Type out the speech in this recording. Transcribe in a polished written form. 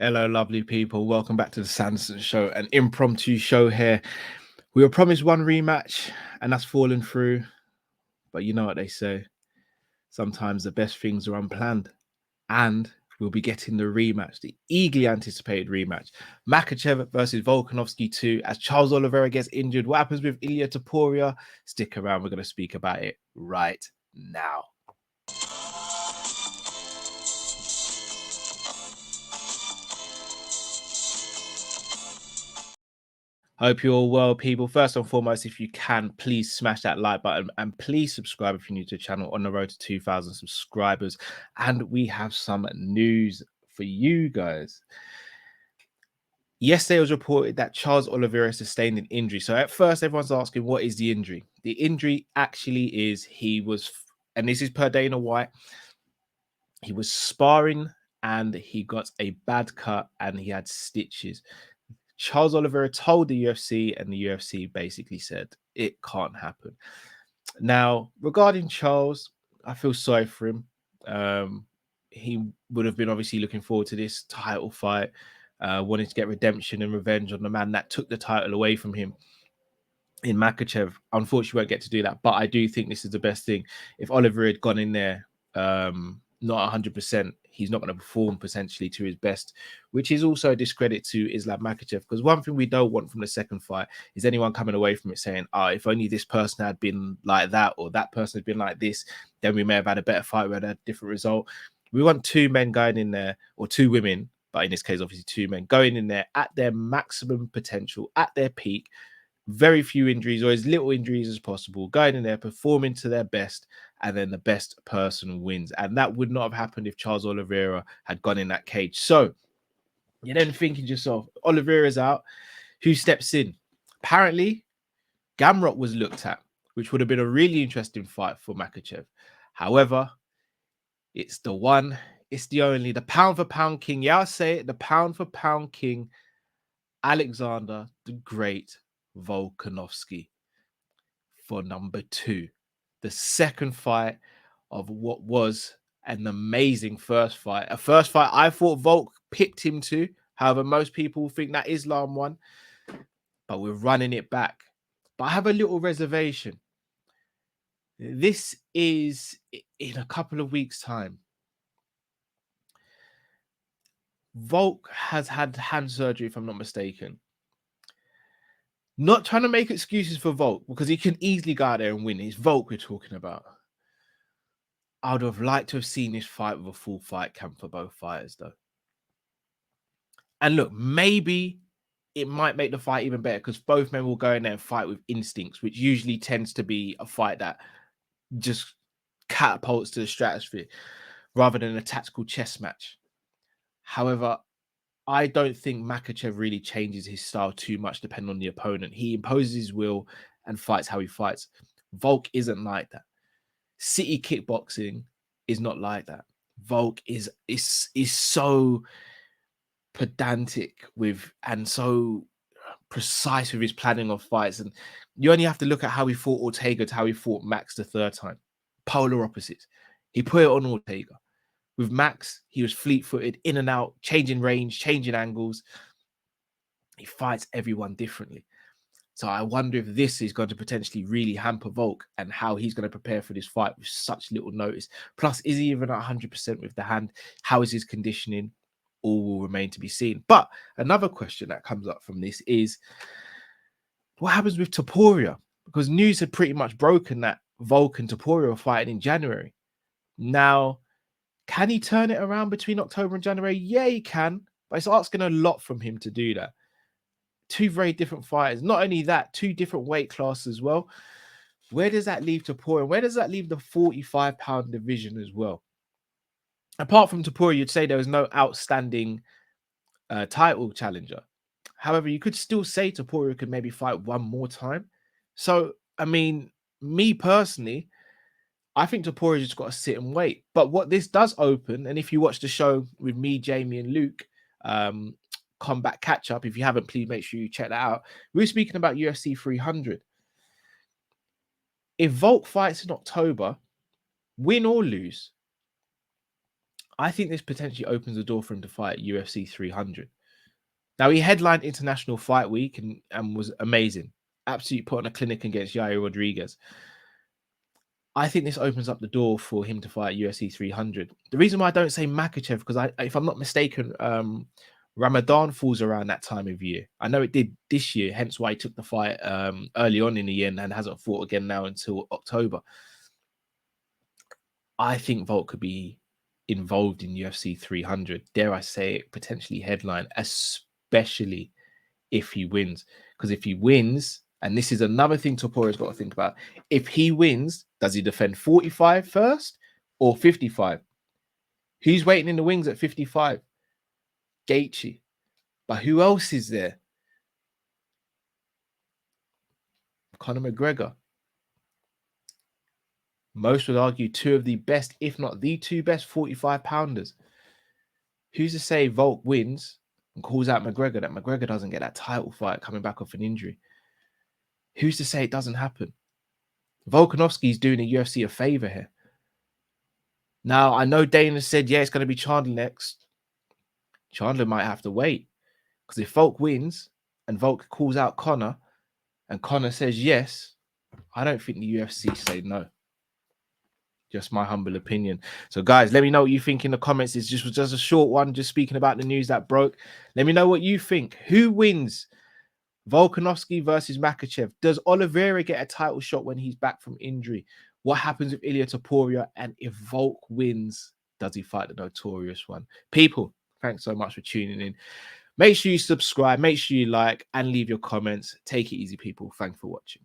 Hello, lovely people. Welcome back to the Sanderson Show, an impromptu show here. We were promised one rematch, and that's fallen through. But you know what they say. Sometimes the best things are unplanned. And we'll be getting the rematch, the eagerly anticipated rematch. Makhachev versus Volkanovski 2. As Charles Oliveira gets injured, what happens with Ilya Touporia? Stick around. We're going to speak about it right now. Hope you're all well, people. First and foremost, if you can, please smash that like button and please subscribe if you're new to the channel. On the road to 2,000 subscribers. And we have some news for you guys. Yesterday, it was reported that Charles Oliveira sustained an injury. So at first, everyone's asking, what is the injury? The injury actually is and this is per Dana White, he was sparring and he got a bad cut and he had stitches. Charles Oliveira told the UFC, and the UFC basically said it can't happen. Now, regarding Charles, I feel sorry for him. He would have been obviously looking forward to this title fight, wanting to get redemption and revenge on the man that took the title away from him in Makhachev. Unfortunately, won't get to do that, but I do think this is the best thing. If Oliveira had gone in there not 100%, he's not going to perform potentially to his best, which is also a discredit to Islam Makhachev. Because one thing we don't want from the second fight is anyone coming away from it saying, if only this person had been like that or that person had been like this, then we may have had a better fight, we had a different result. We want two men going in there, or two women, but in this case, obviously two men going in there at their maximum potential, at their peak, very few injuries or as little injuries as possible, going in there, performing to their best, and then the best person wins. And that would not have happened if Charles Oliveira had gone in that cage. So you're then thinking to yourself, Oliveira's out, who steps in? Apparently, Gamrot was looked at, which would have been a really interesting fight for Makhachev. However, it's the one, it's the only, the pound for pound king. Yeah, I'll say it, the pound for pound king, Alexander the Great Volkanovski, for number 2. The second fight of what was an amazing first fight. A first fight I thought Volk picked him to. However, most people think that Islam won. But we're running it back. But I have a little reservation. This is in a couple of weeks' time. Volk has had hand surgery, if I'm not mistaken. Not trying to make excuses for Volk, because he can easily go out there and win. It's Volk we're talking about. I would have liked to have seen this fight with a full fight camp for both fighters, though. And look, maybe it might make the fight even better because both men will go in there and fight with instincts, which usually tends to be a fight that just catapults to the stratosphere rather than a tactical chess match. However, I don't think Makhachev really changes his style too much depending on the opponent. He imposes his will and fights how he fights. Volk isn't like that. City kickboxing is not like that. Volk is so pedantic with and so precise with his planning of fights. And you only have to look at how he fought Ortega to how he fought Max the third time. Polar opposites. He put it on Ortega. With Max, he was fleet-footed, in and out, changing range, changing angles. He fights everyone differently. So I wonder if this is going to potentially really hamper Volk and how he's going to prepare for this fight with such little notice. Plus, is he even at 100% with the hand? How is his conditioning? All will remain to be seen. But another question that comes up from this is, what happens with Touporia? Because news had pretty much broken that Volk and Touporia were fighting in January. Now, can he turn it around between October and January? Yeah, he can. But it's asking a lot from him to do that. Two very different fighters. Not only that, two different weight classes as well. Where does that leave Touporia? Where does that leave the 45-pound division as well? Apart from Touporia, you'd say there was no outstanding title challenger. However, you could still say Touporia could maybe fight one more time. So, I mean, me personally, I think Touporia just got to sit and wait. But what this does open, and if you watch the show with me, Jamie, and Luke, Combat Catch Up, if you haven't, please make sure you check that out. We're speaking about UFC 300. If Volk fights in October, win or lose, I think this potentially opens the door for him to fight at UFC 300. Now, he headlined International Fight Week and was amazing. Absolutely put on a clinic against Yair Rodriguez. I think this opens up the door for him to fight UFC 300. The reason why I don't say Makhachev, because if I'm not mistaken, Ramadan falls around that time of year. I know it did this year, hence why he took the fight early on in the year and hasn't fought again now until October. I think Volk could be involved in UFC 300. Dare I say it, potentially headline, especially if he wins. Because if he wins, and this is another thing Touporia's got to think about, if he wins, does he defend 45 first or 55? Who's waiting in the wings at 55? Gaethje. But who else is there? Conor McGregor. Most would argue two of the best, if not the two best 45-pounders. Who's to say Volk wins and calls out McGregor, that McGregor doesn't get that title fight coming back off an injury? Who's to say it doesn't happen? Volkanovski's doing the UFC a favor here. Now, I know Dana said, yeah, it's going to be Chandler next. Chandler might have to wait. Because if Volk wins and Volk calls out Conor and Conor says yes, I don't think the UFC say no. Just my humble opinion. So, guys, let me know what you think in the comments. It's just a short one, just speaking about the news that broke. Let me know what you think. Who wins? Volkanovski versus Makhachev. Does Oliveira get a title shot when he's back from injury? What happens with Touporia? And if Volk wins, does he fight the notorious one? People, thanks so much for tuning in. Make sure you subscribe, make sure you like, and leave your comments. Take it easy, people. Thanks for watching.